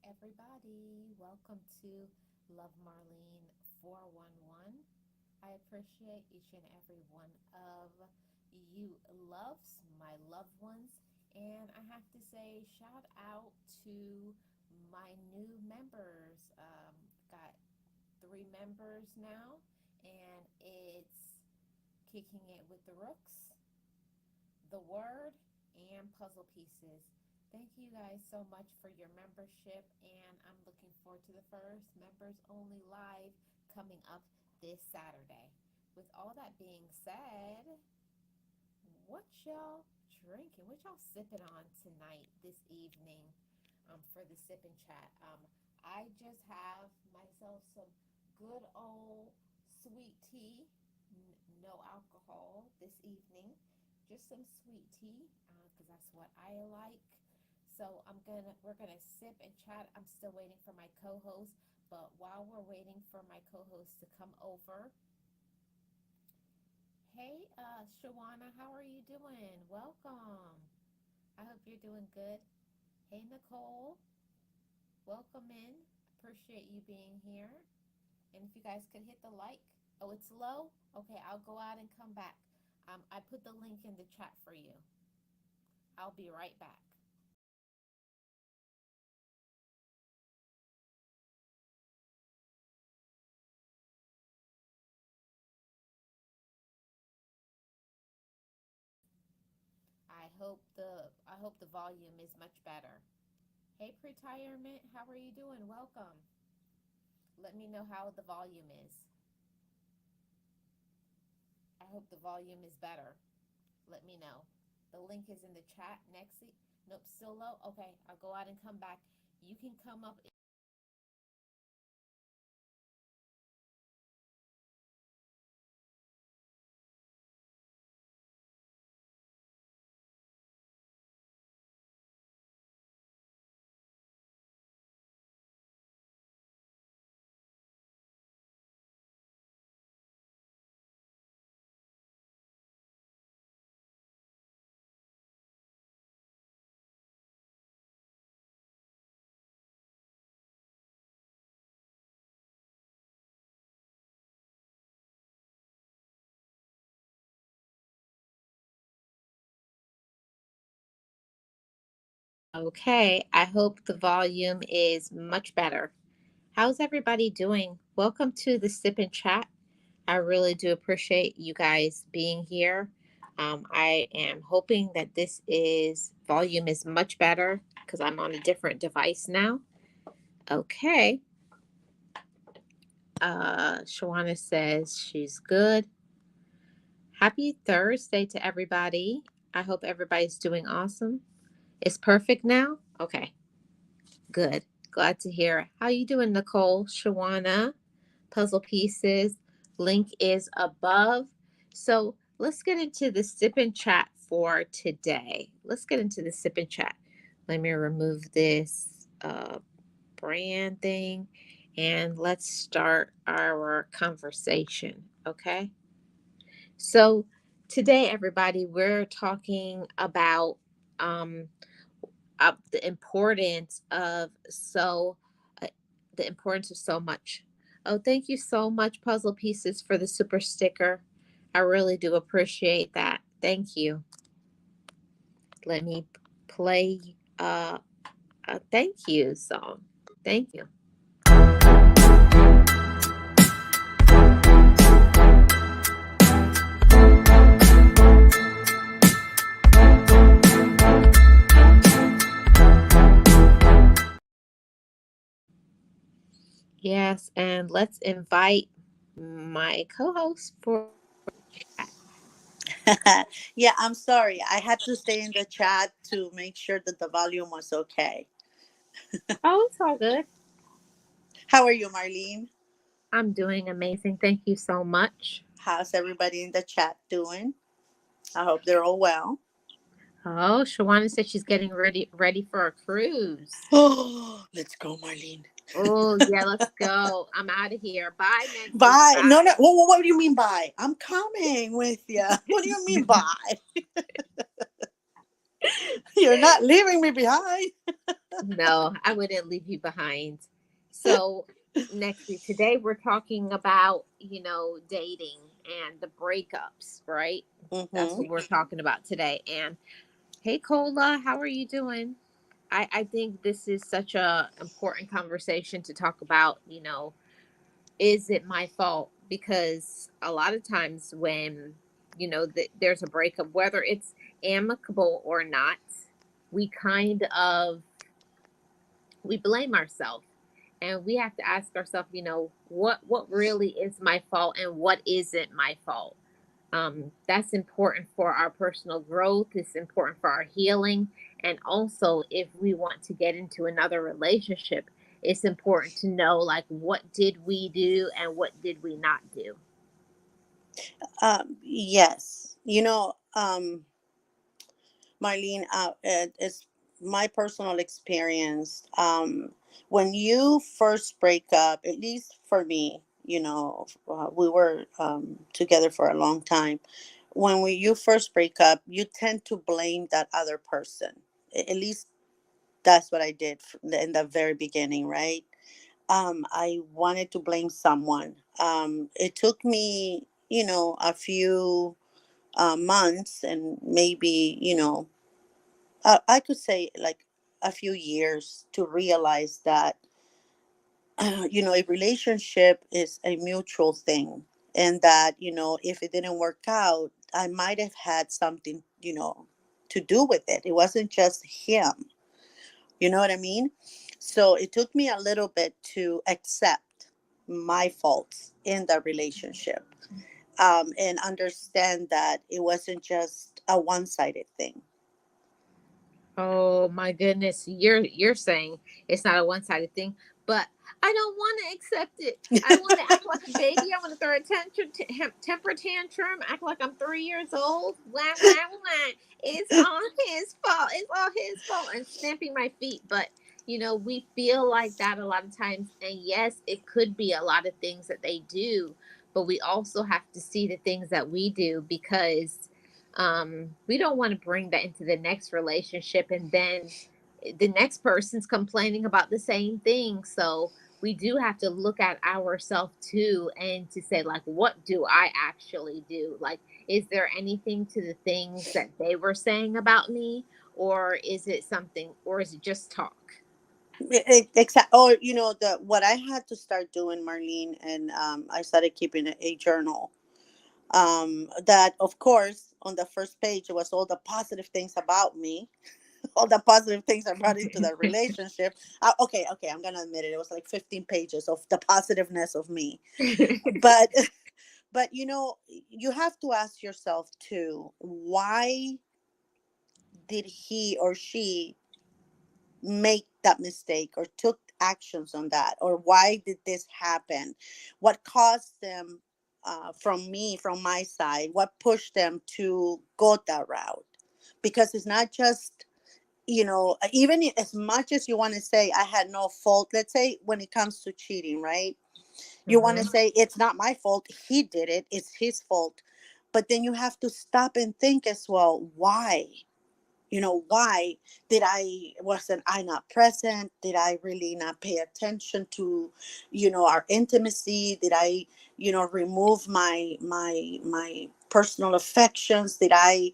everybody. Welcome to Love Marlene 411. I appreciate each and every one of you loves, my loved ones. And I have to say, shout out to my new members. Got 3 members now, and it's Kicking It with the Rooks, The Word, and Puzzle Pieces. Thank you guys so much for your membership, and I'm looking forward to the first members only live coming up this Saturday. With all that being said, what y'all drinking? What y'all sipping on tonight, this evening, for the sip and chat? I just have myself some good old sweet tea, no alcohol this evening. Just some sweet tea, because that's what I like. So we're gonna sip and chat. I'm still waiting for my co-host, but while we're waiting for my co-host to come over, hey, Shawana, how are you doing? Welcome. I hope you're doing good. Hey, Nicole, welcome in. Appreciate you being here. And if you guys could hit the like. Oh, it's low? Okay, I'll go out and come back. I put the link in the chat for you. I'll be right back. I hope the volume is much better. Hey, Pretirement, how are you doing? Welcome. Let me know how the volume is. I hope the volume is better. Let me know. The link is in the chat next. Nope, still low. Okay, I'll go out and come back. You can come up. Okay, I hope the volume is much better. How's everybody doing? Welcome to the Sip and Chat. I really do appreciate you guys being here. I am hoping that this is volume is much better because I'm on a different device now. Okay. Shawana says she's good. Happy Thursday to everybody. I hope everybody's doing awesome. It's perfect now? Okay, good. Glad to hear it. How you doing, Nicole? Shawana? Puzzle Pieces. Link is above. So let's get into the sip and chat for today. Let's get into the sip and chat. Let me remove this brand thing and let's start our conversation. Okay. So today, everybody, we're talking about um, the importance of uh, the importance of so much. Oh, thank you so much, Puzzle Pieces, for the super sticker. I really do appreciate that. Thank you. Let me play a thank you song. Thank you. Yes, and let's invite my co-host for chat. Yeah, I'm sorry. I had to stay in the chat to make sure that the volume was okay. Oh, it's all good. How are you, Marlene? I'm doing amazing. Thank you so much. How's everybody in the chat doing? I hope they're all well. Oh, Shawana said she's getting ready for a cruise. Oh, let's go, Marlene. Oh, yeah, let's go. I'm out of here. Bye, Nancy. Bye. No, no. Bye. What do you mean bye? I'm coming with you. What do you mean bye? You're not leaving me behind. No, I wouldn't leave you behind. So, next week, today we're talking about, dating and the breakups, right? That's Hmm. what we're talking about today. And hey, Cola, how are you doing? I think this is such a important conversation to talk about, is it my fault? Because a lot of times when, there's a breakup, whether it's amicable or not, we kind of we blame ourselves, and we have to ask ourselves, what really is my fault and what isn't my fault. That's important for our personal growth. It's important for our healing. And also, if we want to get into another relationship, it's important to know, like, what did we do and what did we not do. Yes. Marlene, it's my personal experience. When you first break up, at least for me, we were together for a long time. When you first break up, you tend to blame that other person. At least that's what I did in the very beginning, right? I wanted to blame someone. It took me, a few months and maybe, I could say like a few years to realize that a relationship is a mutual thing, and that if it didn't work out, I might have had something to do with it. It wasn't just him. You know what I mean? So it took me a little bit to accept my faults in the relationship, and understand that it wasn't just a one-sided thing. Oh my goodness, you're saying it's not a one-sided thing, but I don't want to accept it. I want to act like a baby. I want to throw a temper tantrum, act like I'm 3 years old. Wah wah wah. It's all his fault. It's all his fault, and stamping my feet. But we feel like that a lot of times, and yes, it could be a lot of things that they do, but we also have to see the things that we do, because we don't want to bring that into the next relationship, and then the next person's complaining about the same thing. So we do have to look at ourselves too, and to say, like, what do I actually do? Like, is there anything to the things that they were saying about me, or is it something, or is it just talk? Exactly. Or the what I had to start doing, Marlene, and I started keeping a journal. That of course on the first page it was all the positive things about me, all the positive things I brought into the relationship. Okay, I'm gonna admit it. It was like 15 pages of the positiveness of me. But but you have to ask yourself too, why did he or she make that mistake or took actions on that, or why did this happen, what caused them, from my side, what pushed them to go that route. Because it's not just, even as much as you want to say I had no fault, let's say when it comes to cheating, right? You want to Hmm. say it's not my fault, he did it, it's his fault. But then you have to stop and think as well, why? Why did I wasn't I not present? Did I really not pay attention to our intimacy? Did I remove my personal affections? Did I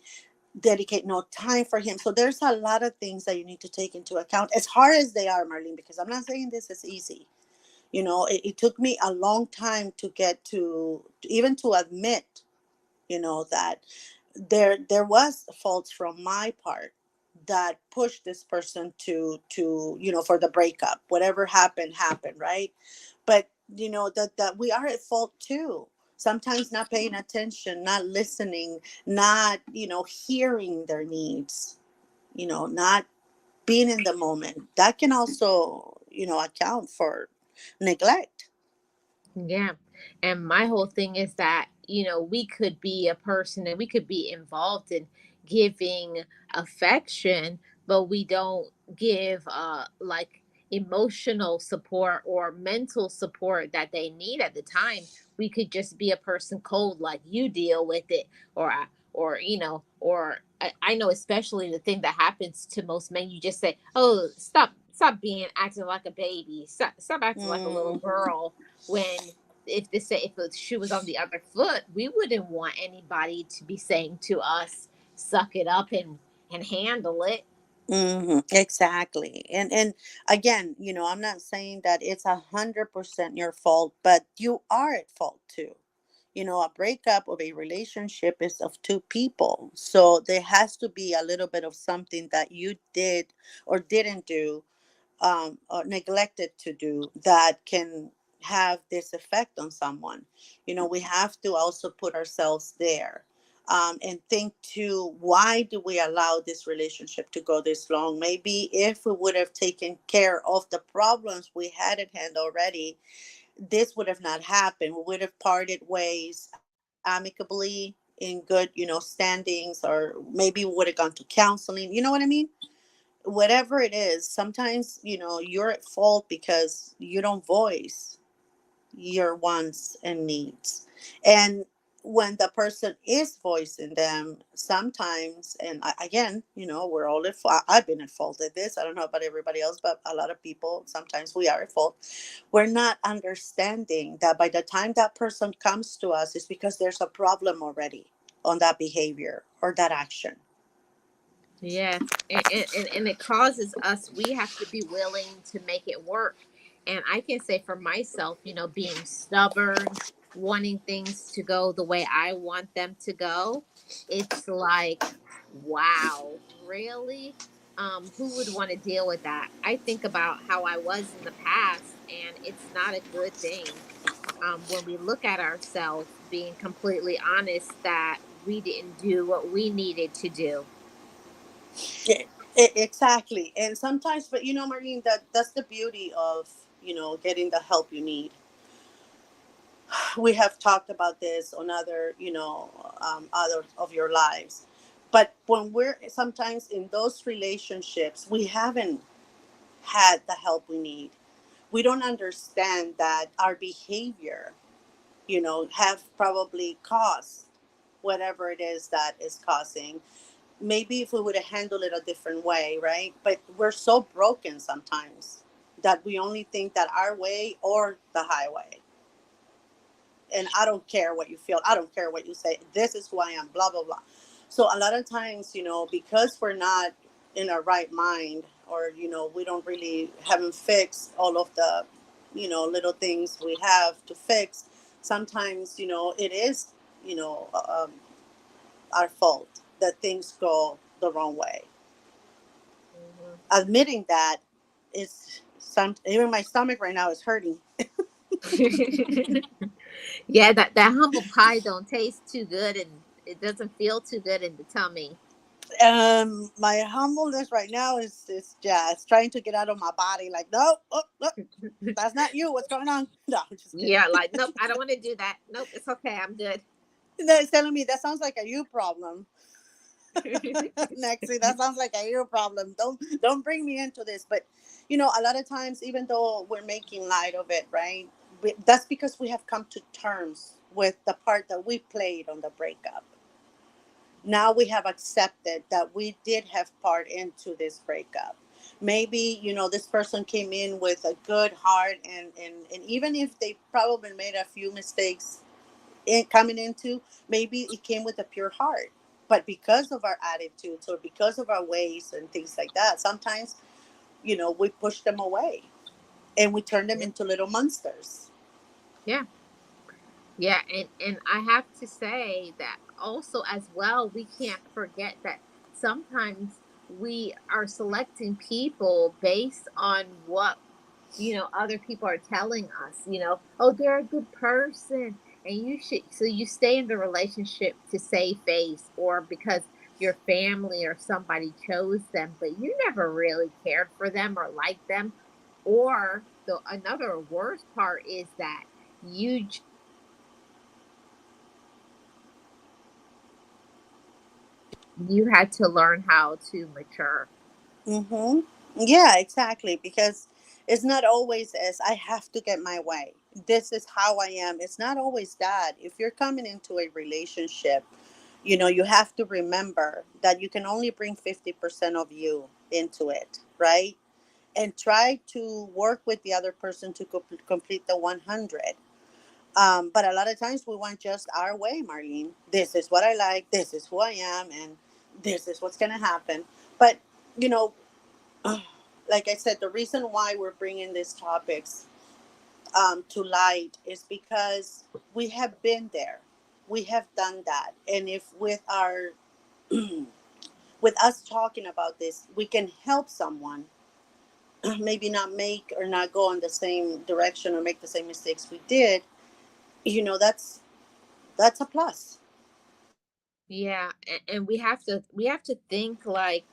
dedicate no time for him? So there's a lot of things that you need to take into account, as hard as they are, Marlene, because I'm not saying this is easy. It took me a long time to get to even to admit that there was faults from my part that pushed this person to for the breakup. Whatever happened, right? But that we are at fault too, sometimes not paying attention, not listening, not hearing their needs, not being in the moment. That can also account for neglect. Yeah. And my whole thing is that, we could be a person and we could be involved in giving affection, but we don't give like emotional support or mental support that they need at the time. We could just be a person cold, like, you deal with it, or I know, especially the thing that happens to most men, you just say, "Oh, stop stop being acting like a baby. Stop acting like a little Mm, girl. When if the shoe was on the other foot, we wouldn't want anybody to be saying to us, "Suck it up and handle it." exactly. And again, I'm not saying that it's 100% your fault, but you are at fault too. A breakup of a relationship is of two people, so there has to be a little bit of something that you did or didn't do, or neglected to do, that can have this effect on someone. We have to also put ourselves there, and think too, why do we allow this relationship to go this long? Maybe if we would have taken care of the problems we had at hand already, this would have not happened. We would have parted ways amicably in good, standings, or maybe we would have gone to counseling. You know what I mean? Whatever it is, sometimes, you're at fault because you don't voice your wants and needs. And when the person is voicing them, sometimes, and again, we're all at fault. I've been at fault at this. I don't know about everybody else, but a lot of people, sometimes we are at fault. We're not understanding that by the time that person comes to us, it's because there's a problem already on that behavior or that action. Yeah, and it causes us, we have to be willing to make it work. And I can say for myself, being stubborn, wanting things to go the way I want them to go, it's like, wow, really? Who would want to deal with that? I think about how I was in the past, and it's not a good thing. When we look at ourselves, being completely honest, that we didn't do what we needed to do. Yeah, exactly. And sometimes, but Marlene, that's the beauty of getting the help you need. We have talked about this on other other of your lives, but when we're sometimes in those relationships, we haven't had the help we need. We don't understand that our behavior, have probably caused whatever it is that is causing. Maybe if we would have handled it a different way, right? But we're so broken sometimes that we only think that our way or the highway. And I don't care what you feel. I don't care what you say. This is who I am, blah, blah, blah. So a lot of times, because we're not in our right mind, or, we don't really haven't fixed all of the, little things we have to fix. Sometimes, it is, you know, um, our fault that things go the wrong way. Mhm. Admitting that is even my stomach right now is hurting. Yeah, that humble pie don't taste too good, and it doesn't feel too good in the tummy. My humbleness right now is just trying to get out of my body. Like, no, oh, no, that's not you. What's going on? No, I'm just kidding. Yeah, like, nope, I don't want to do that. Nope, it's okay, I'm good. It's telling me that sounds like a you problem. Nexie, that sounds like a you problem. Don't bring me into this. But a lot of times, even though we're making light of it, right? That's because we have come to terms with the part that we played on the breakup. Now we have accepted that we did have part into this breakup. Maybe this person came in with a good heart, and even if they probably made a few mistakes in coming into, maybe it came with a pure heart, but because of our attitudes or because of our ways and things like that, sometimes we push them away and we turn them Yeah. into little monsters. Yeah. Yeah, and I have to say that also as well, we can't forget that sometimes we are selecting people based on what, other people are telling us, oh, they're a good person, and you should, so you stay in the relationship to save face, or because your family or somebody chose them, but you never really cared for them or liked them. Or the another worst part is that you you had to learn how to mature. Mm-hmm. Yeah, exactly. Because it's not always as I have to get my way. This is how I am. It's not always that. If you're coming into a relationship, you have to remember that you can only bring 50% of you into it, right? and try to work with the other person to complete the 100. But a lot of times we want just our way, Marlene. This is what I like, this is who I am, and this is what's going to happen. But, you know, like I said, the reason why we're bringing these topics to light is because we have been there. We have done that. And if with our with us talking about this, we can help someone maybe not make or not go in the same direction or make the same mistakes we did, that's a plus. Yeah, and we have to think like,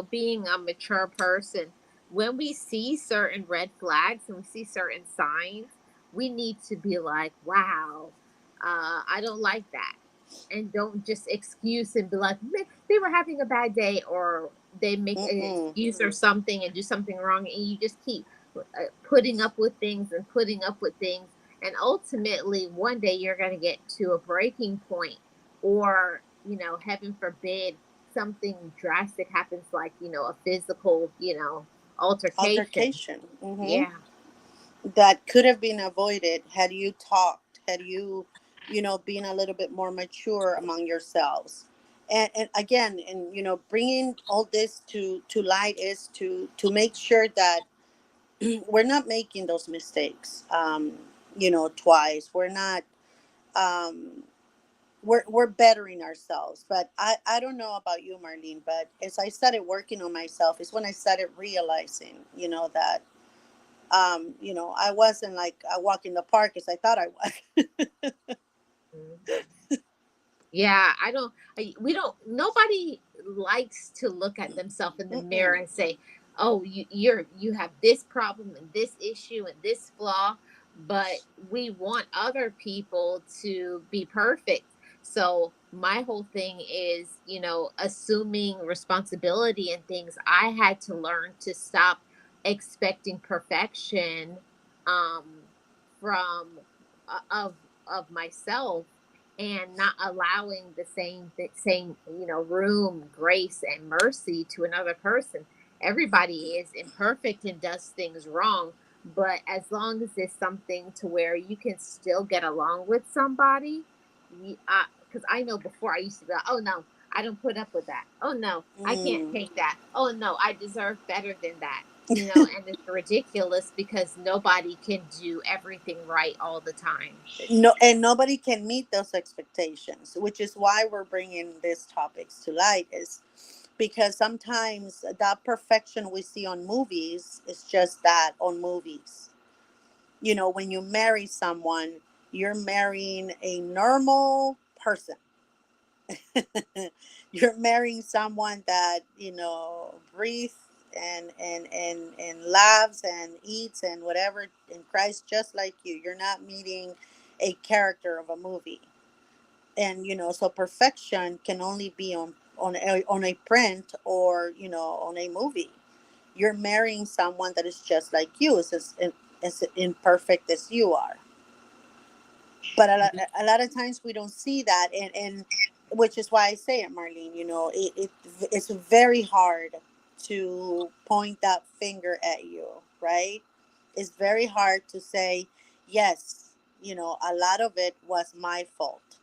being a mature person, when we see certain red flags and we see certain signs, we need to be like, wow, I don't like that. And don't just excuse and be like, "Man, they were having a bad day," or they make an Mm-mm. excuse or something and do something wrong, and you just keep putting up with things and putting up with things. And ultimately, one day you're going to get to a breaking point, or, heaven forbid, something drastic happens, like, a physical, altercation. Altercation. Yeah. That could have been avoided had you talked, had you, been a little bit more mature among yourselves. And again, and bringing all this to light is to make sure that we're not making those mistakes, twice. We're not. Um, we're bettering ourselves. But I don't know about you, Marlene, but as I started working on myself is when I started realizing, that I wasn't like I walk in the park as I thought I was. Mhm. Yeah, I don't. We don't. Nobody likes to look at themselves in the mirror Mm-mm. and say, "Oh, you have this problem and this issue and this flaw." But we want other people to be perfect. So my whole thing is, assuming responsibility and things. I had to learn to stop expecting perfection, um, from of myself, and not allowing the same room, grace, and mercy to another person. Everybody is imperfect and does things wrong, but as long as it's something to where you can still get along with somebody, because I know before I used to be like, oh no, I don't put up with that, oh no, I can't Mm. take that, oh no, I deserve better than that. And it's ridiculous because nobody can do everything right all the time. No, and nobody can meet those expectations, which is why we're bringing these topics to light. Is because sometimes that perfection we see on movies is just that on movies. When you marry someone, you're marrying a normal person. You're marrying someone that breathes and laughs and eats and whatever and cries just like you. You're not meeting a character of a movie. And so perfection can only be on a print or on a movie. You're marrying someone that is just like you, as imperfect as you are. But a lot of times we don't see that, and which is why I say it, Marlene. It's very hard to point that finger at you, right? It's very hard to say, yes, a lot of it was my fault,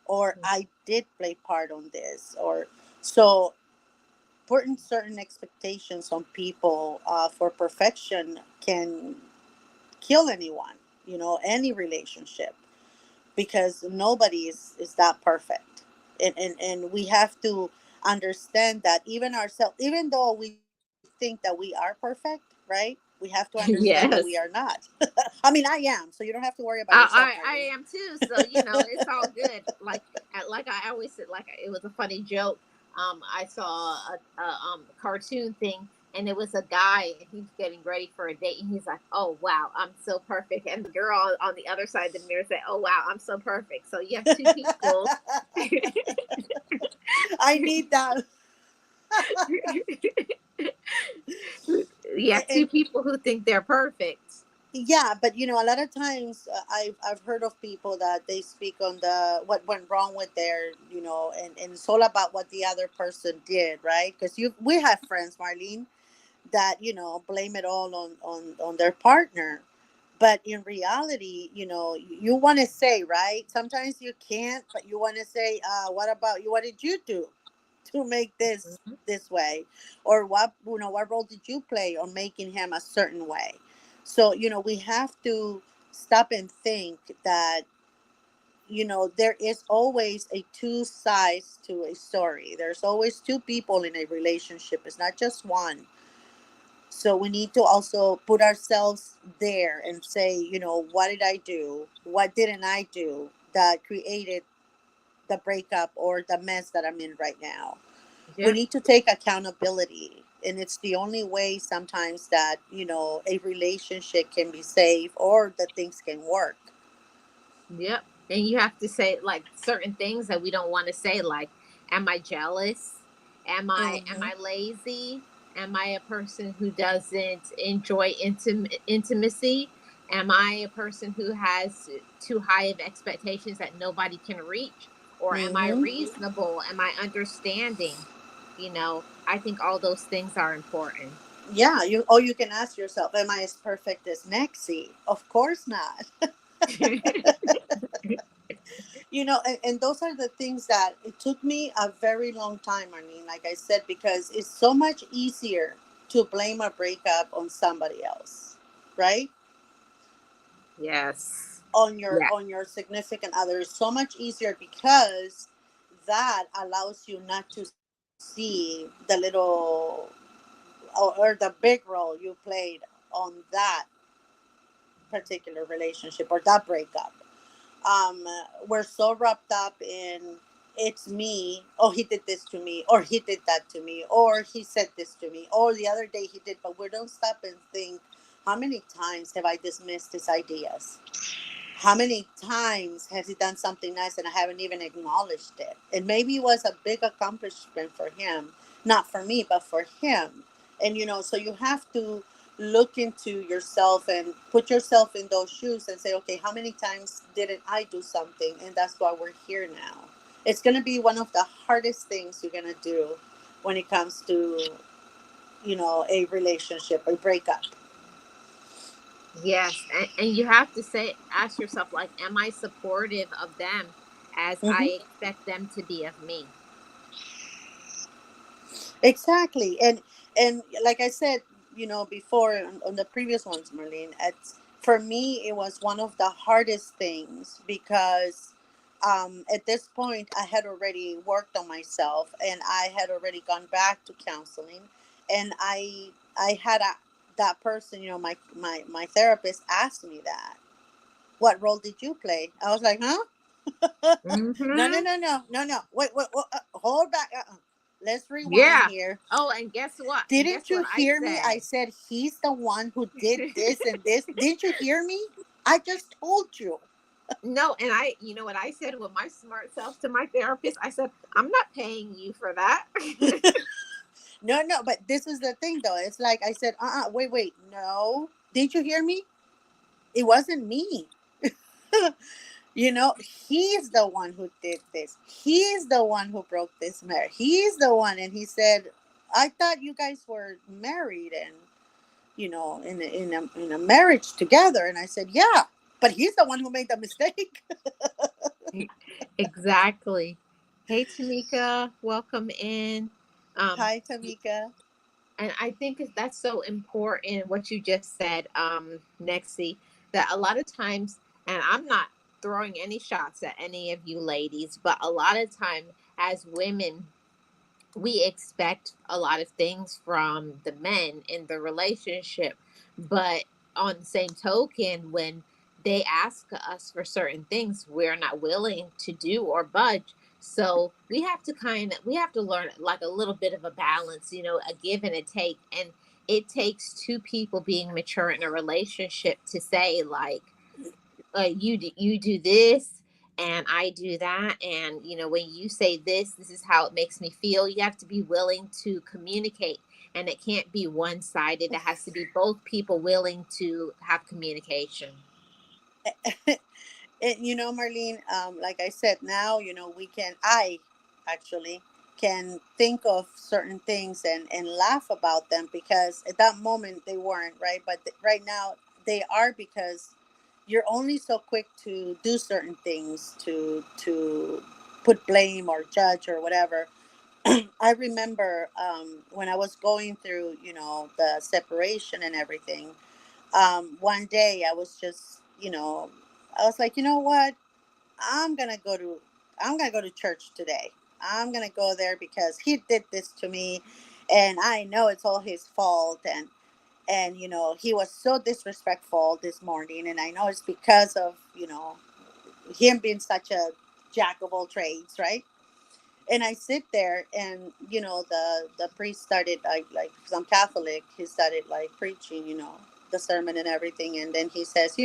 or I did play part on this, or so putting certain expectations on people for perfection can kill anyone, any relationship, because nobody is that perfect. And we have to understand that even ourselves, even though we think that we are perfect, right, we have to understand that we are Yes. not. I mean, I am, so you don't have to worry about yourself, I Marlene. am too. So it's all good. Like I always said, like it was a funny joke. I saw a cartoon thing, and it was a guy, and he was getting ready for a date, and he's like, "Oh wow, I'm so perfect," and the girl on the other side of the mirror said, "Oh wow, I'm so perfect." So you have two people. I need that. You have two And people who think they're perfect. yeah, but a lot of times I've heard of people that they speak on the what went wrong with their, and it's all about what the other person did, right? Because we have friends, Marlene, that blame it all on their partner. But in reality, you want to say, right, sometimes you can't, but you want to say, what about you, what did you do to make Mhm. this way, or what role did you play on making him a certain way? So we have to stop and think that there is always a two sides to a story. There's always two people in a relationship. It's not just one. So we need to also put ourselves there and say, what did I do? What didn't I do that created the breakup or the mess that I'm in right now? We Yep. need to take accountability. And it's the only way sometimes that, a relationship can be saved or that things can work. Yep. And you have to say like certain things that we don't want to say, like, am I jealous? Am I Mm-hmm. lazy? Am I a person who doesn't enjoy intimacy? Am I a person who has too high of expectations that nobody can reach? Or am I Mm-hmm. reasonable? Am I understanding? I think all those things are important. Yeah, you can ask yourself, am I as perfect as Maxie? Of course not. And those are the things that it took me a very long time, I mean, like I said, because it's so much easier to blame a breakup on somebody else, right? Yes. On your Yeah. on your significant other. It's so much easier because that allows you not to see the little or the big role you played on that particular relationship or that breakup. We're so wrapped up in it's me. Oh, he did this to me, or he did that to me, or he said this to me, or the other day he did. But we don't stop and think, how many times have I dismissed his ideas? How many times has he done something nice and I haven't even acknowledged it? And maybe it was a big accomplishment for him, not for me, but for him. And so you have to look into yourself and put yourself in those shoes and say, okay, how many times didn't I do something? And that's why we're here now. It's going to be one of the hardest things you're going to do when it comes to, a relationship, a breakup. Yes, and you have to ask yourself, like, am I supportive of them as I Hmm. expect them to be of me? Exactly. And like I said, before on the previous ones, Marlene, for me it was one of the hardest things because at this point I had already worked on myself and I had already gone back to counseling, and I had that person, my therapist asked me that, what role did you play? I was like, huh? No, no, Mm-hmm. no, no, no, no. Wait, hold back. Let's rewind Yeah. here. Oh, and guess what? And guess Didn't you what I hear me? I said? said he's the one who did this and this. Didn't you hear me? I just told you. No, and you know what I said with my smart self to my therapist? I said, I'm not paying you for that. No, no, but this is the thing though. It's like I said, wait, no. Didn't you hear me? It wasn't me. He's the one who did this. He's the one who broke this marriage. He's the one. And he said, I thought you guys were married and, in a marriage together. And I said, yeah, but he's the one who made the mistake. Exactly. Hey, Tamika, welcome in. Um, Hi, Tamika. and I think that's so important what you just said, Nexi, that a lot of times, and I'm not throwing any shots at any of you ladies, but a lot of time as women, we expect a lot of things from the men in the relationship, but on the same token, when they ask us for certain things, we're not willing to do or budge. So we have to learn like a little bit of a balance, a give and a take. And it takes two people being mature in a relationship to say, like, you do this and I do that, and when you say this is how it makes me feel. You have to be willing to communicate, and it can't be one sided. It has to be both people willing to have communication. And Marlene, like I said, now, I actually. can think of certain things and laugh about them because at that moment they weren't, right? But right now they are, because you're only so quick to do certain things, to put blame or judge or whatever. I remember when I was going through, the separation and everything. One day I was just, I was like, you know what? I'm gonna go to I'm gonna go to church today. I'm gonna go there because he did this to me, and I know it's all his fault. And he was so disrespectful this morning, and I know it's because of him being such a jack of all trades, right? And I sit there, and the priest started like because I'm Catholic, he started like preaching, the sermon and everything, and then he says,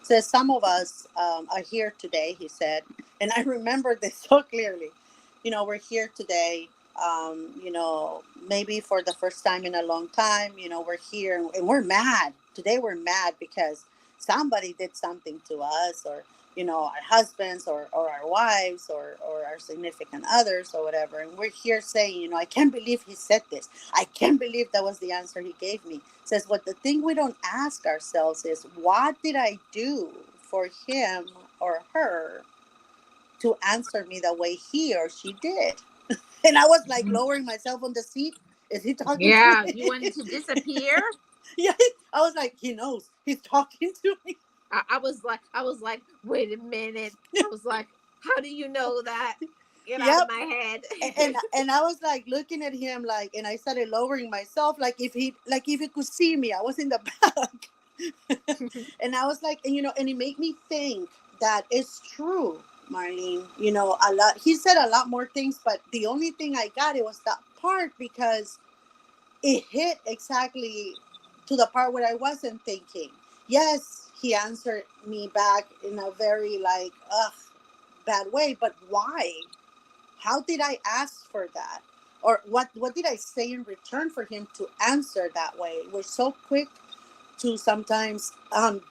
says some of us are here today, he said, and I remember this so clearly. We're here today, maybe for the first time in a long time. We're here and we're mad today. We're mad because somebody did something to us, or our husbands, or our wives, or our significant others, or whatever. And we're here saying, I can't believe he said this. I can't believe that was the answer he gave me. Says, what the thing we don't ask ourselves is, what did I do for him or her to answer me the way he or she did? And I was like lowering myself on the seat. Is he talking to Yeah, you me? wanted to disappear. Yeah, I was like, he knows he's talking to me. I was like, wait a minute. I was like, how do you know that? Get out of Yep. my head. And I was like looking at him, like, and I started lowering myself, like if he could see me. I was in the back. And I was like, and and it made me think that it's true, Marlene. A lot. He said a lot more things, but the only thing I got, it was that part, because it hit exactly to the part where I wasn't thinking. Yes, he answered me back in a very like bad way, but why? How did I ask for that? Or what did I say in return for him to answer that way? We're so quick to sometimes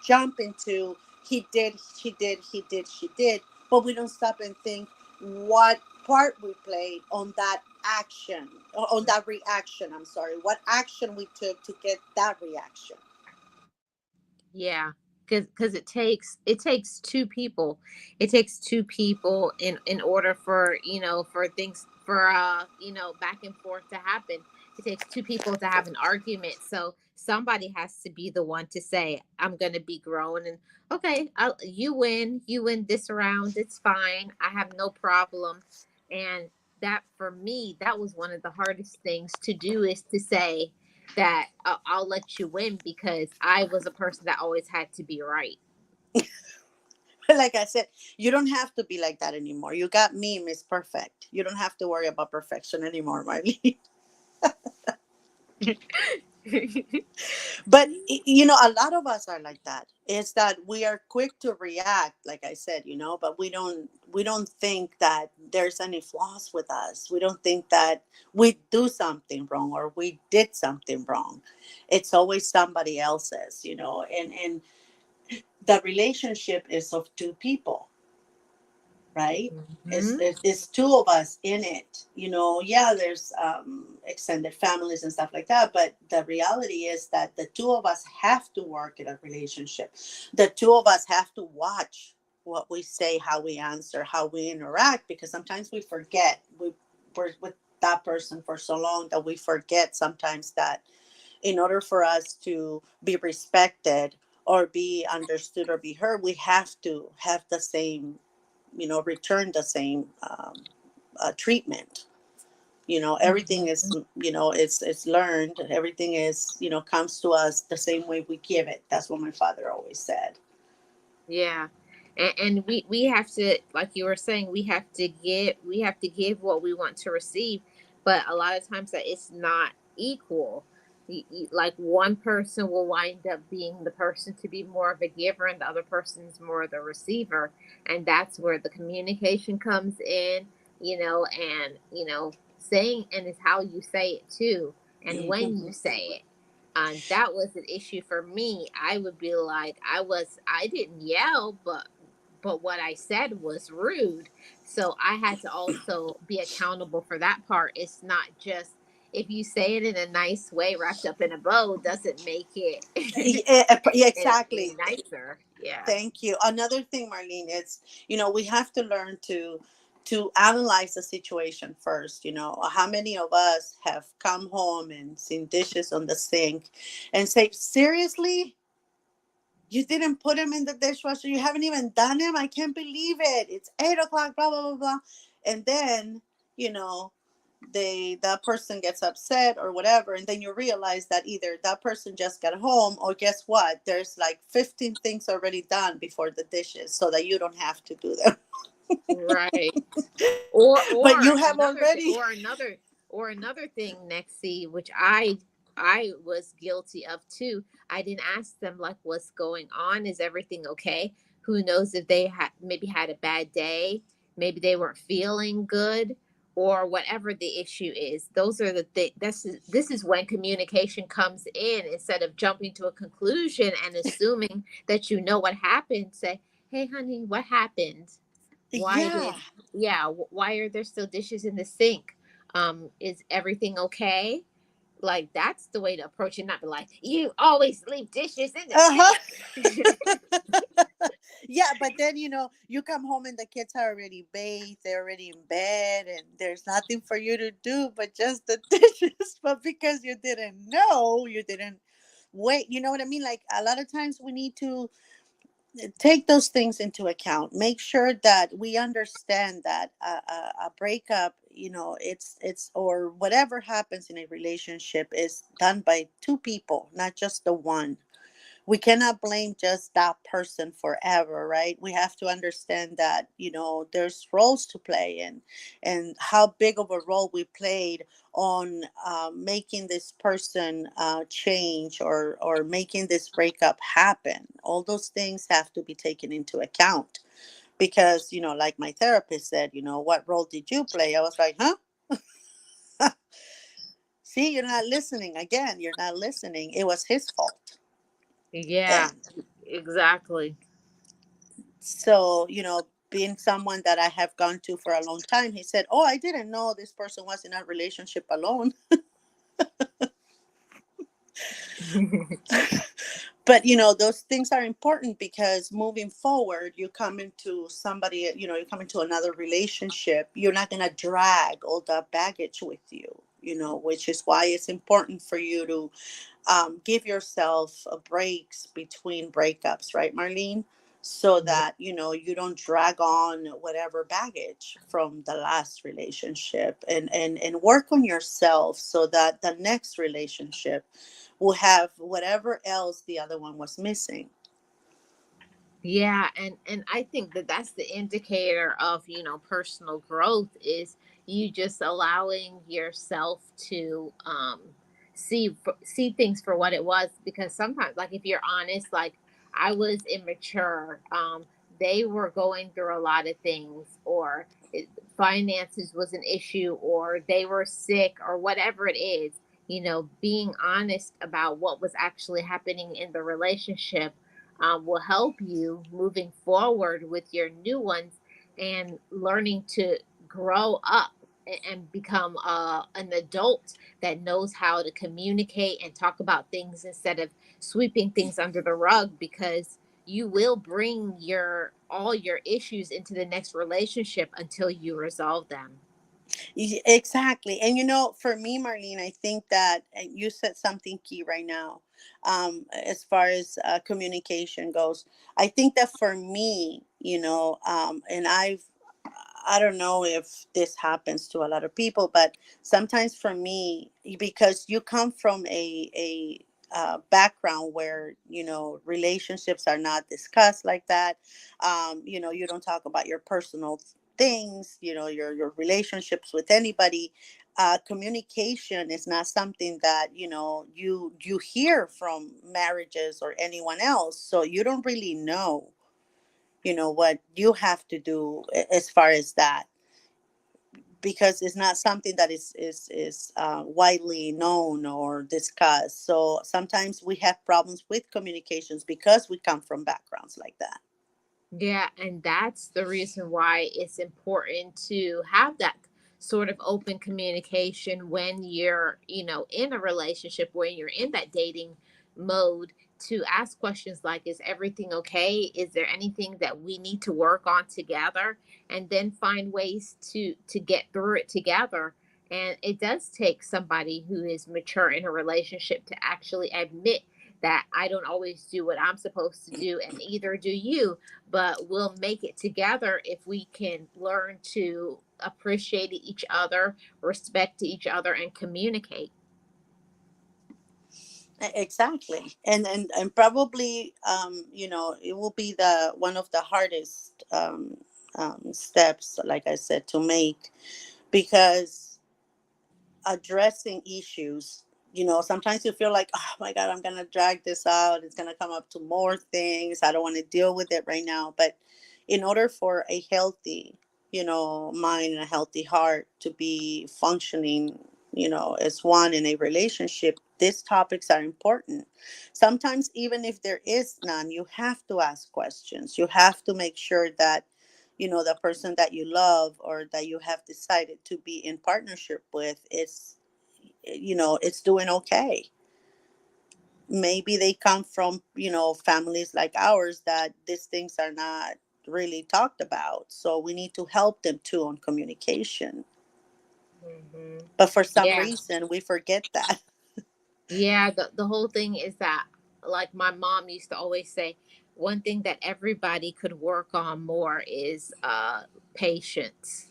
jump into he did, she did, he did, she did, but we don't stop and think what part we played on that action, on that reaction. I'm sorry, what action we took to get that reaction. Yeah, because it takes two people. It takes two people in order for for things for back and forth to happen. It takes two people to have an argument. So somebody has to be the one to say, "I'm gonna be grown and okay, you win. You win this round. It's fine. I have no problem." And that for me, that was one of the hardest things to do is to say that I'll let you win because I was a person that always had to be right. Like I said, you don't have to be like that anymore. You got me, Miss Perfect. You don't have to worry about perfection anymore, Marlene. But a lot of us are like that. It's that we are quick to react, like I said, but we don't think that there's any flaws with us. We don't think that we do something wrong or we did something wrong. It's always somebody else's, and the relationship is of two people, right? It's, Hmm. it's it's two of us in it. Yeah, there's extended families and stuff like that, but the reality is that the two of us have to work in a relationship. The two of us have to watch what we say, how we answer, how we interact, because sometimes we forget. We're with that person for so long that we forget sometimes that in order for us to be respected or be understood or be heard, we have to have the same, return the same treatment. Everything is, it's learned. Everything is, comes to us the same way we give it. That's what my father always said. Yeah. And we have to, like you were saying, we have to give what we want to receive, but a lot of times that it's not equal. Like one person will wind up being the person to be more of a giver and the other person's more the receiver, and that's where the communication comes in, and saying, and it's how you say it too, and when Mhm. you say it. That was an issue for me. I would be like, I didn't yell, but what I said was rude. So I had to also be accountable for that part. It's not just if you say it in a nice way wrapped up in a bow doesn't make it Yeah, any exactly. nicer. Yeah. Thank you. Another thing, Marlene, is, we have to learn to analyze the situation first. How many of us have come home and seen dishes on the sink and say, seriously, you didn't put them in the dishwasher, you haven't even done them, I can't believe it, it's 8 o'clock, blah blah blah blah. And then, you know that person gets upset or whatever, and then you realize that either that person just got home, or guess what, there's like 15 things already done before the dishes so that you don't have to do them. Right. Or But or you have another thing already. or another thing, Nexie, which I was guilty of too. I didn't ask them like what's going on, is everything okay? Who knows if they had maybe had a bad day, maybe they weren't feeling good, or whatever the issue is. Those are the thing. This is when communication comes in. Instead of jumping to a conclusion and assuming that you know what happened, say, "Hey, honey, what happened? Why Yeah. did yeah, why are there still dishes in the sink? Is everything okay?" Like that's the way to approach it, not be like, "You always leave dishes in the Uh-huh. sink." Yeah, but then, you come home and the kids are already bathed, they're already in bed, and there's nothing for you to do but just the dishes. But because you didn't know, you didn't wait. You know what I mean? Like, a lot of times we need to take those things into account. Make sure that we understand that a breakup, it's or whatever happens in a relationship is done by two people, not just the one. We cannot blame just that person forever, right? We have to understand that, there's roles to play, and how big of a role we played on making this person change, or making this breakup happen. All those things have to be taken into account, because, like my therapist said, what role did you play? I was like, huh? See, you're not listening. Again, you're not listening. It was his fault. Yeah, And exactly. so, being someone that I have gone to for a long time, he said, oh, I didn't know this person was in a relationship alone. But, those things are important, because moving forward, you come into somebody, you come into another relationship, you're not going to drag all that baggage with you, which is why it's important for you to give yourself breaks between breakups, right, Marlene? So Yeah. that, you don't drag on whatever baggage from the last relationship, and work on yourself so that the next relationship will have whatever else the other one was missing. Yeah, and I think that that's the indicator of, personal growth, is you just allowing yourself to see things for what it was, because sometimes, like, if you're honest, like, I was immature, they were going through a lot of things, or finances was an issue, or they were sick, or whatever it is. Being honest about what was actually happening in the relationship will help you moving forward with your new ones, and learning to grow up and become an adult that knows how to communicate and talk about things instead of sweeping things under the rug, because you will bring your all your issues into the next relationship until you resolve them. Exactly. And, for me, Marlene, I think that you said something key right now, as far as communication goes. I think that for me, and I don't know if this happens to a lot of people, but sometimes for me, because you come from a background where, relationships are not discussed like that. You don't talk about your personal things, your relationships with anybody. Communication is not something that, you hear from marriages or anyone else, so you don't really know, what you have to do as far as that, because it's not something that is widely known or discussed. So sometimes we have problems with communications because we come from backgrounds like that. Yeah, and that's the reason why it's important to have that sort of open communication when you're, in a relationship, when you're in that dating mode, to ask questions like, is everything okay? Is there anything that we need to work on together? And then find ways to get through it together. And it does take somebody who is mature in a relationship to actually admit that I don't always do what I'm supposed to do, and either do you, but we'll make it together if we can learn to appreciate each other, respect each other, and communicate. Exactly. And probably, it will be the one of the hardest steps, like I said, to make, because addressing issues, sometimes you feel like, oh my God, I'm going to drag this out, it's going to come up to more things, I don't want to deal with it right now. But in order for a healthy, mind and a healthy heart to be functioning, as one in a relationship, these topics are important. Sometimes even if there is none, you have to ask questions, you have to make sure that the person that you love or that you have decided to be in partnership with is, it's doing okay. Maybe they come from, families like ours that these things are not really talked about, so we need to help them too on communication. Hmm. But for some Yeah. reason we forget that. Yeah. The whole thing is that, like my mom used to always say, one thing that everybody could work on more is patience.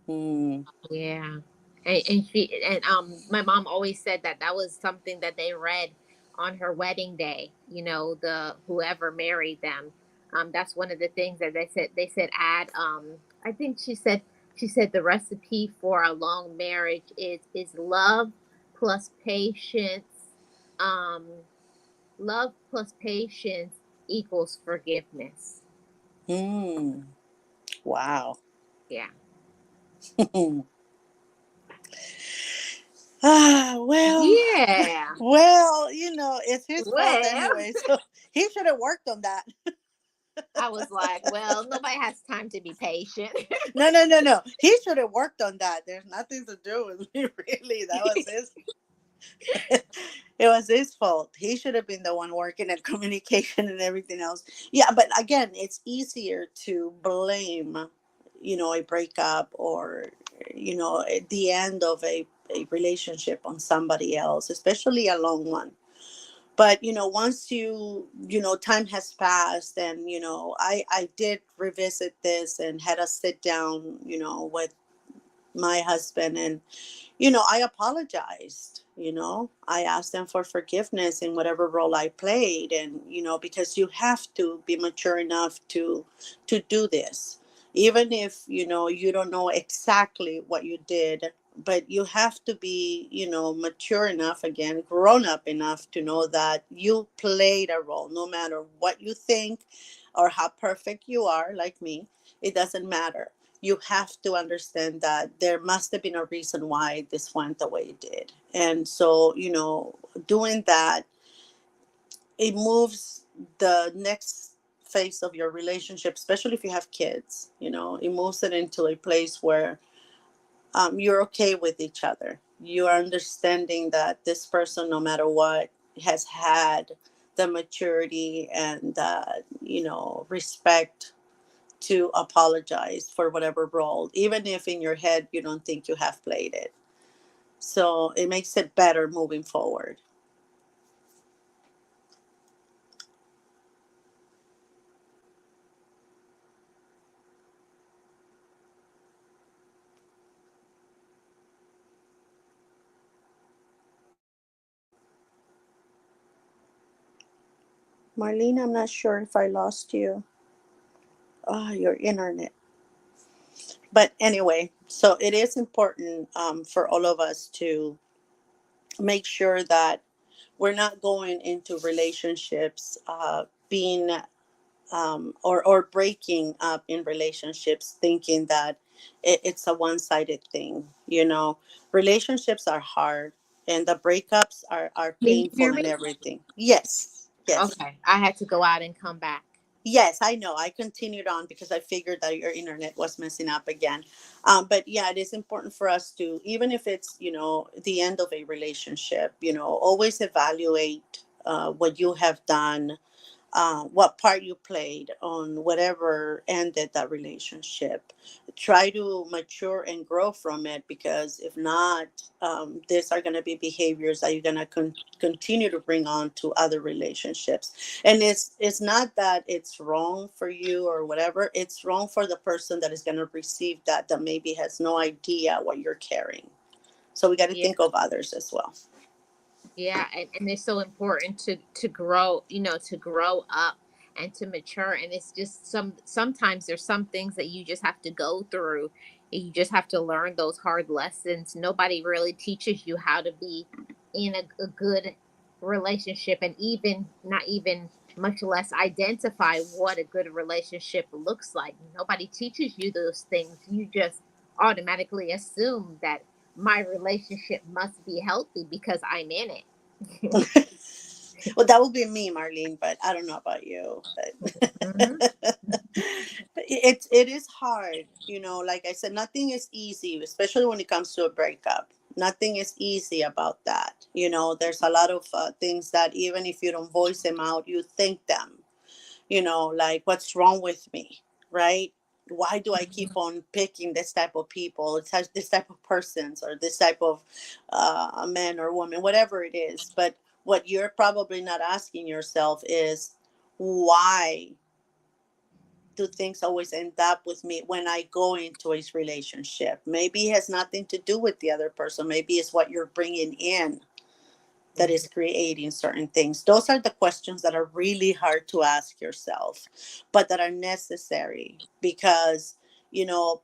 Mm, Yeah. And my mom always said that that was something that they read on her wedding day, the whoever married them. That's one of the things that they said add, I think she said the recipe for a long marriage is love plus patience. Um Love plus patience equals forgiveness. mm, wow. Yeah. Well, Yeah. well, it's his fault Well, anyway, so he should have worked on that. I was like, well, nobody has time to be patient. No, no, no, no. He should have worked on that. There's nothing to do with me, really. That was his. It was his fault. He should have been the one working at communication and everything else. Yeah, but again, it's easier to blame, a breakup or, at the end of a relationship on somebody else, especially a long one. But once time has passed, and I did revisit this and had a sit down, with my husband, and I apologized. I asked them for forgiveness in whatever role I played, and because you have to be mature enough to do this, even if you don't know exactly what you did. But you have to be mature enough, again grown up enough, to know that you played a role, no matter what you think or how perfect you are, like me. It doesn't matter. You have to understand that there must have been a reason why this went the way it did. And so, doing that, it moves the next phase of your relationship, especially if you have kids, it moves it into a place where you're okay with each other. You are understanding that this person, no matter what, has had the maturity and, respect to apologize for whatever role, even if in your head you don't think you have played it. So it makes it better moving forward. Marlene, I'm not sure if I lost you. Ah, your internet. But anyway, so it is important, for all of us to make sure that we're not going into relationships, being, or breaking up in relationships thinking that it's a one-sided thing. Relationships are hard, and the breakups are Can you hear painful me? and everything. Yes, yes. Okay. I had to go out and come back. Yes, I know. I continued on because I figured that your internet was messing up again. But yeah, it is important for us to, even if it's, the end of a relationship, always evaluate what you have done, what part you played on whatever ended that relationship. Try to mature and grow from it, because if not, these are going to be behaviors that you're going to continue to bring on to other relationships. And it's not that it's wrong for you or whatever. It's wrong for the person that is going to receive that maybe has no idea what you're carrying. So we got to Yeah. think of others as well. Yeah, and it's so important to grow, to grow up and to mature. And it's just sometimes there's some things that you just have to go through. You just have to learn those hard lessons. Nobody really teaches you how to be in a good relationship, and even not even much less identify what a good relationship looks like. Nobody teaches you those things. You just automatically assume that my relationship must be healthy because I'm in it. Well, that would be me, Marlene, but I don't know about you. But Hmm. it is hard, like I said, nothing is easy, especially when it comes to a breakup. Nothing is easy about that. There's a lot of things that even if you don't voice them out, you think them, like, what's wrong with me, right? Why do I keep on picking this type of people, this type of persons, or this type of man or woman, whatever it is. But what you're probably not asking yourself is, why do things always end up with me when I go into a relationship? Maybe it has nothing to do with the other person. Maybe it's what you're bringing in that is creating certain things. Those are the questions that are really hard to ask yourself, but that are necessary, because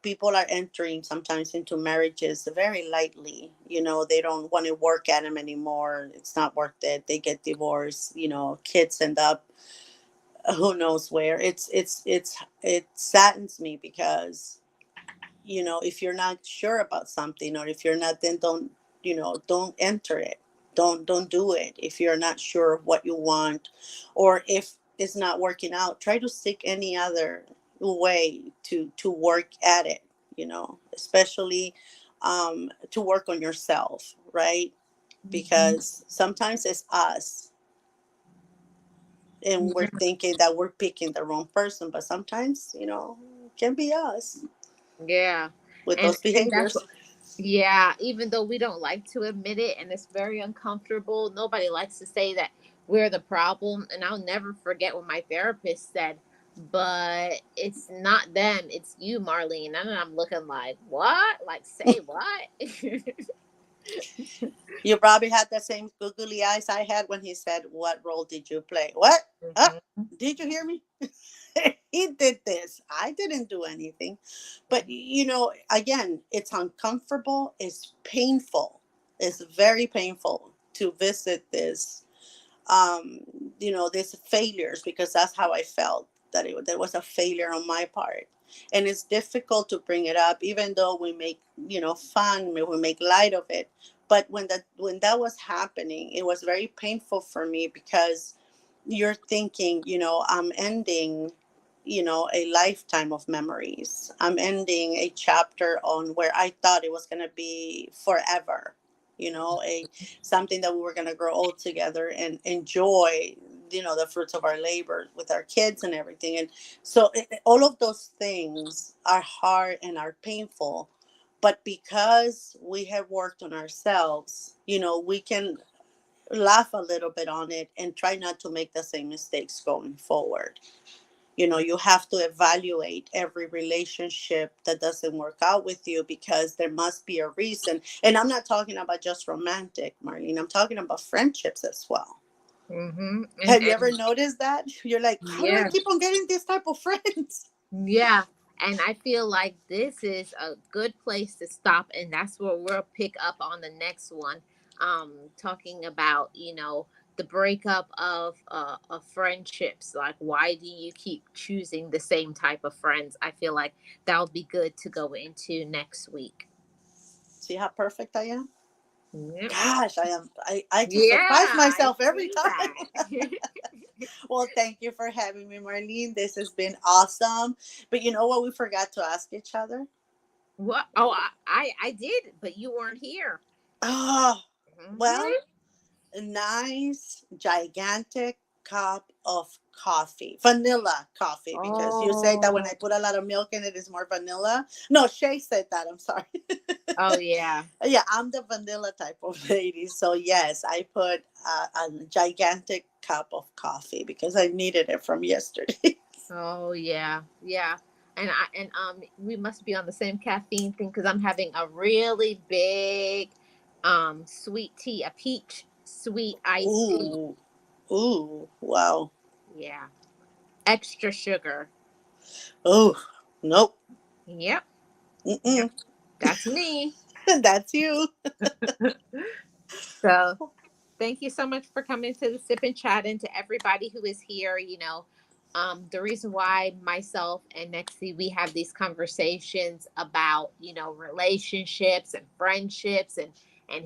people are entering sometimes into marriages very lightly. They don't want to work at them anymore. It's not worth it. They get divorced. Kids end up who knows where. It saddens me, because if you're not sure about something, or if you're not, then don't enter it. Don't do it if you're not sure of what you want. Or if it's not working out, try to seek any other way to work at it, especially to work on yourself, right? Hmm. Because sometimes it's us, and we're Yeah. thinking that we're picking the wrong person, but sometimes it can be us Yeah. with And those and that's behaviors. what, yeah, even though we don't like to admit it and it's very uncomfortable, nobody likes to say that we're the problem. And I'll never forget what my therapist said, but it's not them, it's you, Marlene. And I'm looking like, what? Like, say what? You probably had the same googly eyes I had when he said, "What role did you play?" What? Mhm. Did you hear me? He did this. I didn't do anything. But, again, it's uncomfortable. It's painful. It's very painful to visit this, um, these failures, because that's how I felt, that there was a failure on my part. And it's difficult to bring it up, even though we make, fun, we make light of it. But when that was happening, it was very painful for me, because you're thinking, I'm ending, a lifetime of memories. I'm ending a chapter on where I thought it was going to be forever, a something that we were going to grow old together and enjoy, the fruits of our labor with our kids and everything. And so all of those things are hard and are painful. But because we have worked on ourselves, we can laugh a little bit on it and try not to make the same mistakes going forward. You have to evaluate every relationship that doesn't work out with you, because there must be a reason. And I'm not talking about just romantic, Marlene. I'm talking about friendships as well. Mhm. Have you ever And noticed that? You're like, how do I yeah. keep on getting this type of friends? Yeah, and I feel like this is a good place to stop, and that's where we'll pick up on the next one. Talking about, the breakup of friendships. Like, why do you keep choosing the same type of friends? I feel like that would be good to go into next week. See how perfect I am? Yep. Gosh, I am. I can Yeah, surprise I myself every see time. that. Well, thank you for having me, Marlene. This has been awesome. But you know what we forgot to ask each other? What? Oh, I did, but you weren't here. Oh, well, Hmm. a nice, gigantic cup of coffee, vanilla coffee, because you say that when Oh, I put a lot of milk in it, it's more vanilla. No, Shay said that. I'm sorry. oh yeah. Yeah, I'm the vanilla type of lady. So, yes, I put a gigantic cup of coffee because I needed it from yesterday. Oh yeah, yeah. We must be on the same caffeine thing because I'm having a really big sweet tea, a peach sweet iced tea. Ooh, ooh, wow. Yeah. Extra sugar. Oh, nope. Yep. Mm-mm. Yep. That's me. That's you. So thank you so much for coming to the sip and chat, and to everybody who is here. The reason why myself and Nexie we have these conversations about relationships and friendships and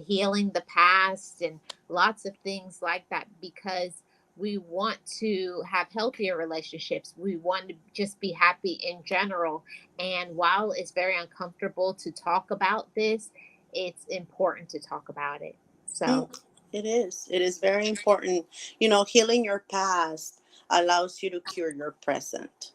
healing the past and lots of things like that, because we want to have healthier relationships. We want to just be happy in general. And while it's very uncomfortable to talk about this, it's important to talk about it. Mm, So it is. It is very important. Healing your past allows you to cure your present.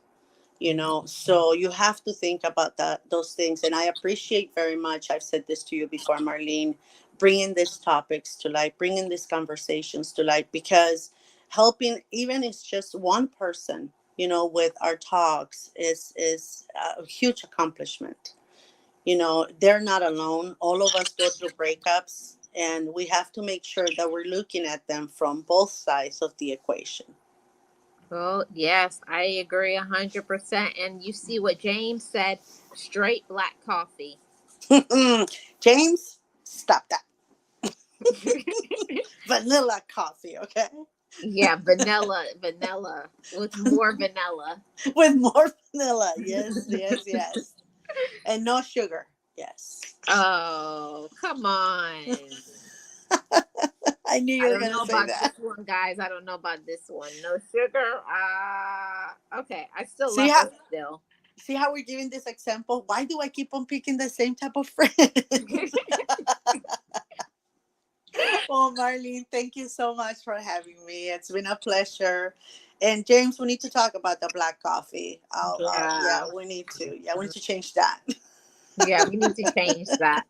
So you have to think about those things. And I appreciate very much, I've said this to you before, Marlene, bringing these topics to light, bringing these conversations to light, because helping, even if it's just one person, with our talks is a huge accomplishment. They're not alone. All of us go through breakups, and we have to make sure that we're looking at them from both sides of the equation. well, yes, I agree 100%. And you see what James said, straight black coffee. James, stop that. Vanilla coffee, okay? Yeah, vanilla, vanilla with more vanilla. With more vanilla. Yes, yes, yes. And no sugar. Yes. Oh, come on. I knew you I were don't going to know say about that. this one, guys. I don't know about this one. No sugar. Okay. I still See love how her still. see how we're giving this example? Why do I keep on picking the same type of friend? Well, Marlene, thank you so much for having me. It's been a pleasure. And James, we need to talk about the black coffee. Yeah, Yeah. we need to. Yeah, we need to change that. Yeah, we need to change that.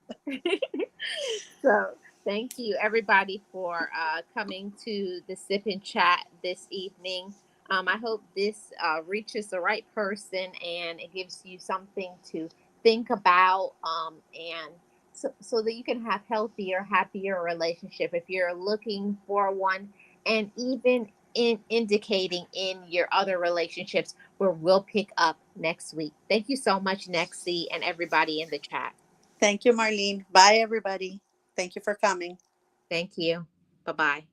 So, thank you everybody for coming to the sip and chat this evening. I hope this reaches the right person and it gives you something to think about, and so that you can have healthier, happier relationship if you're looking for one, and even in indicating in your other relationships, where we'll pick up next week. Thank you so much, Nexie, and everybody in the chat. Thank you, Marlene. Bye, everybody. Thank you for coming. Thank you. Bye bye.